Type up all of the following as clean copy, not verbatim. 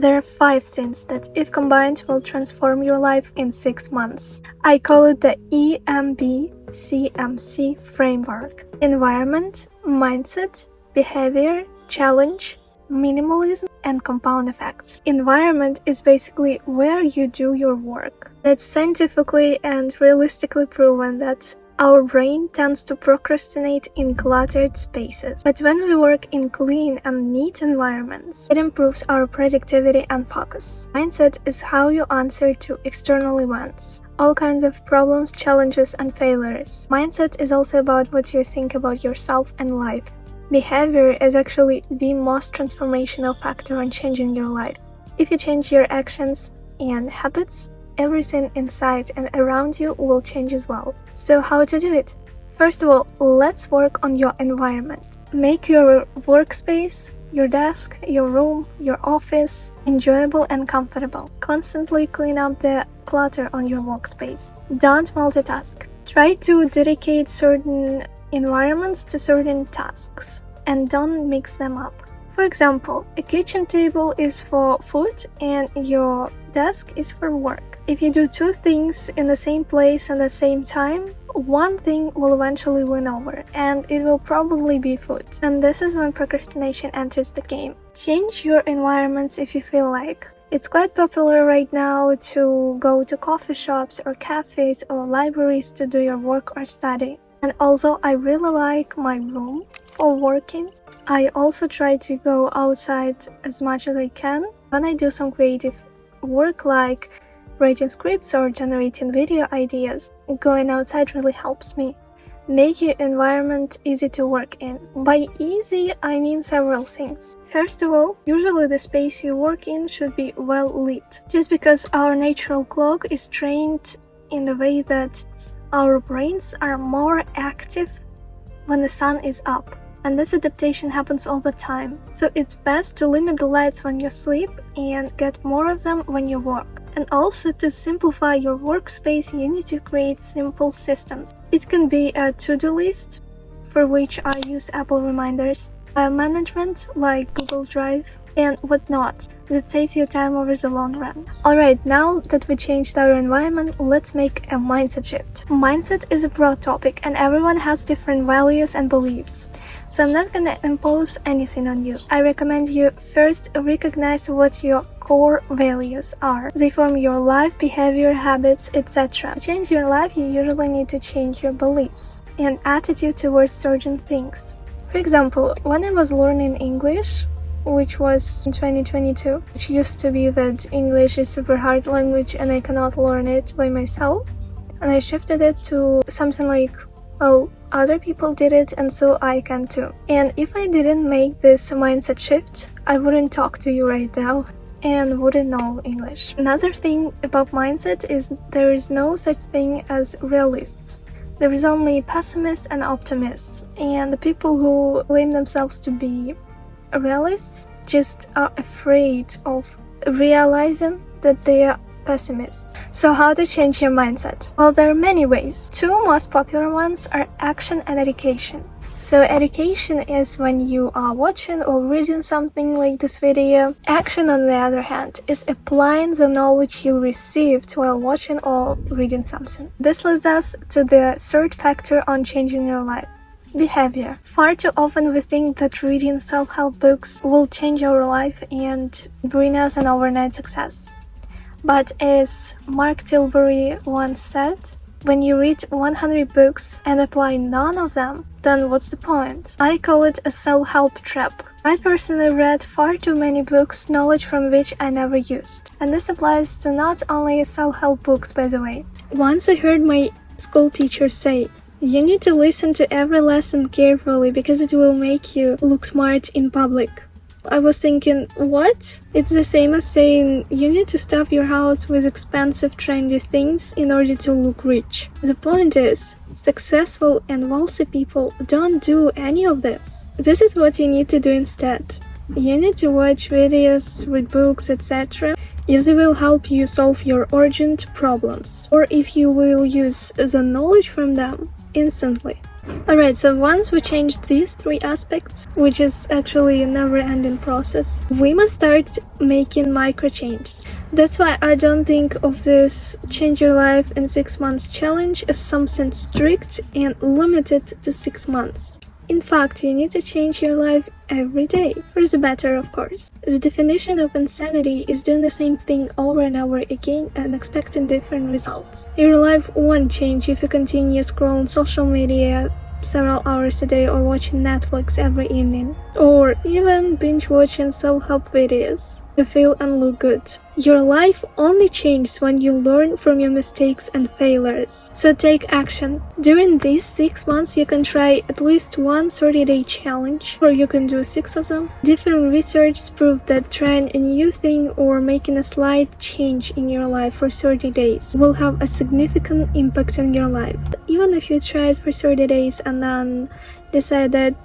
There are 5 things that, if combined, will transform your life in 6 months. I call it the EMBCMC framework. Environment, mindset, behavior, challenge, minimalism, and compound effect. Environment is basically where you do your work. It's scientifically and realistically proven that our brain tends to procrastinate in cluttered spaces. But when we work in clean and neat environments, it improves our productivity and focus. Mindset is how you answer to external events, all kinds of problems, challenges, and failures. Mindset is also about what you think about yourself and life. Behavior is actually the most transformational factor in changing your life. If you change your actions and habits, everything inside and around you will change as well. So how to do it? First of all, let's work on your environment. Make your workspace, your desk, your room, your office enjoyable and comfortable. Constantly clean up the clutter on your workspace. Don't multitask. Try to dedicate certain environments to certain tasks and don't mix them up. For example, a kitchen table is for food and your desk is for work. If you do 2 things in the same place at the same time, one thing will eventually win over, and it will probably be food. And this is when procrastination enters the game. Change your environments if you feel like. It's quite popular right now to go to coffee shops or cafes or libraries to do your work or study. And although I really like my room for working, I also try to go outside as much as I can when I do some creative work like writing scripts or generating video ideas. Going outside really helps me. Make your environment easy to work in. By easy, I mean several things. First of all, usually the space you work in should be well lit. Just because our natural clock is trained in the way that our brains are more active when the sun is up. And this adaptation happens all the time. So it's best to limit the lights when you sleep and get more of them when you work. And also, to simplify your workspace, you need to create simple systems. It can be a to-do list, for which I use Apple reminders, file management like Google Drive, and whatnot, that saves you time over the long run. Alright, now that we changed our environment, let's make a mindset shift. Mindset is a broad topic and everyone has different values and beliefs. So I'm not gonna impose anything on you. I recommend you first recognize what your core values are. They form your life, behavior, habits, etc. To change your life, you usually need to change your beliefs and attitude towards certain things. For example, when I was learning English, which was in 2022, which used to be that English is super hard language and I cannot learn it by myself, and I shifted it to something like, well, other people did it and so I can too. And if I didn't make this mindset shift, I wouldn't talk to you right now and wouldn't know English. Another thing about mindset is there is no such thing as realists. There is only pessimists and optimists, and the people who claim themselves to be realists just are afraid of realizing that they are pessimists. So how to change your mindset? Well, there are many ways. 2 most popular ones are action and education. So education is when you are watching or reading something like this video. Action, on the other hand, is applying the knowledge you received while watching or reading something. This leads us to the 3rd factor on changing your life. Behavior. Far too often we think that reading self-help books will change our life and bring us an overnight success. But as Mark Tilbury once said, when you read 100 books and apply none of them, then what's the point? I call it a self-help trap. I personally read far too many books, knowledge from which I never used. And this applies to not only self-help books, by the way. Once I heard my school teacher say, you need to listen to every lesson carefully because it will make you look smart in public. I was thinking, what? It's the same as saying you need to stuff your house with expensive trendy things in order to look rich. The point is, successful and wealthy people don't do any of this. This is what you need to do instead. You need to watch videos, read books, etc. if they will help you solve your urgent problems, or if you will use the knowledge from them instantly. Alright, so once we change these 3 aspects, which is actually a never-ending process, we must start making micro changes. That's why I don't think of this change your life in 6 months challenge as something strict and limited to 6 months. In fact, you need to change your life every day, for the better, of course. The definition of insanity is doing the same thing over and over again and expecting different results. Your life won't change if you continue scrolling social media several hours a day or watching Netflix every evening, or even binge watching self-help videos to feel and look good. Your life only changes when you learn from your mistakes and failures. So take action. During these 6 months, you can try at least one 30-day challenge, or you can do 6 of them. Different research prove that trying a new thing or making a slight change in your life for 30 days will have a significant impact on your life. Even if you try it for 30 days and then decide that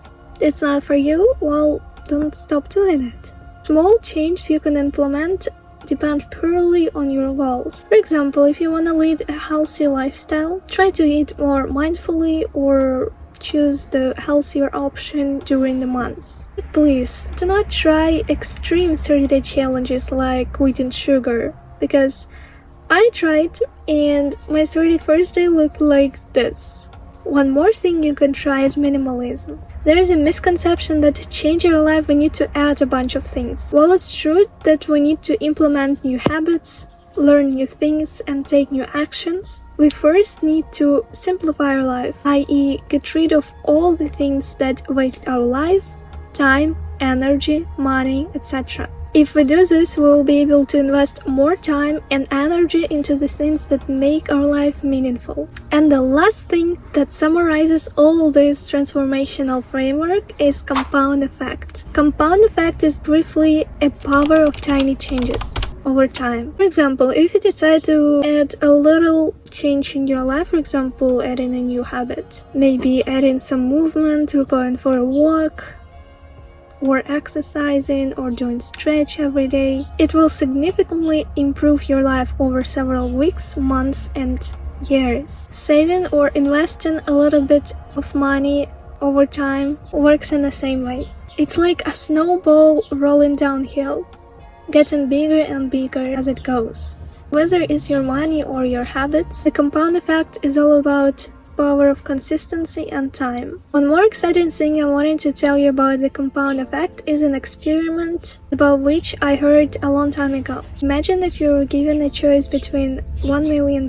it's not for you, well, don't stop doing it. Small changes you can implement depend purely on your goals. For example, if you want to lead a healthy lifestyle, try to eat more mindfully or choose the healthier option during the months. But please, do not try extreme 30-day challenges like quitting sugar, because I tried and my 31st day looked like this. One more thing you can try is minimalism. There is a misconception that to change your life we need to add a bunch of things. While it's true that we need to implement new habits, learn new things, and take new actions, we first need to simplify our life, i.e. get rid of all the things that waste our life, time, energy, money, etc. If we do this, we will be able to invest more time and energy into the things that make our life meaningful. And the last thing that summarizes all this transformational framework is compound effect. Compound effect is briefly a power of tiny changes over time. For example, if you decide to add a little change in your life, for example, adding a new habit, maybe adding some movement or going for a walk, or exercising or doing stretch every day, it will significantly improve your life over several weeks, months, and years. Saving or investing a little bit of money over time works in the same way. It's like a snowball rolling downhill, getting bigger and bigger as it goes. Whether it's your money or your habits, the compound effect is all about power of consistency and time. One more exciting thing I wanted to tell you about the compound effect is an experiment about which I heard a long time ago. Imagine if you were given a choice between $1 million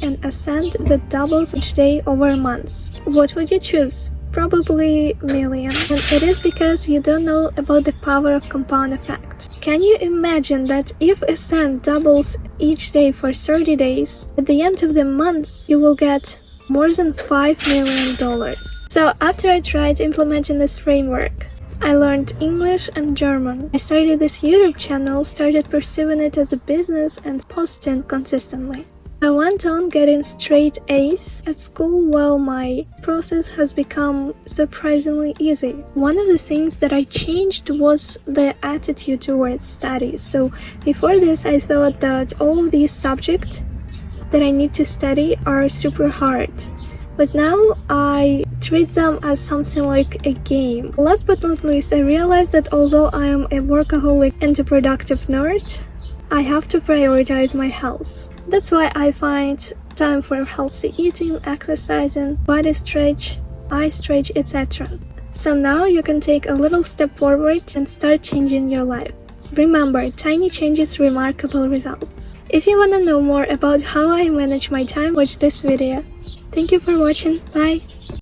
and a cent that doubles each day over months. What would you choose? Probably million. And it is because you don't know about the power of compound effect. Can you imagine that if a cent doubles each day for 30 days, at the end of the months you will get more than $5 million. So after I tried implementing this framework, I learned English and German. I started this YouTube channel, started pursuing it as a business and posting consistently. I went on getting straight A's at school while my process has become surprisingly easy. One of the things that I changed was the attitude towards studies. So before this, I thought that all of these subjects that I need to study are super hard, but now I treat them as something like a game. Last but not least, I realized that although I am a workaholic and a productive nerd, I have to prioritize my health. That's why I find time for healthy eating, exercising, body stretch, eye stretch, etc. So now you can take a little step forward and start changing your life. Remember, tiny changes, remarkable results. If you want to know more about how I manage my time, watch this video. Thank you for watching. Bye!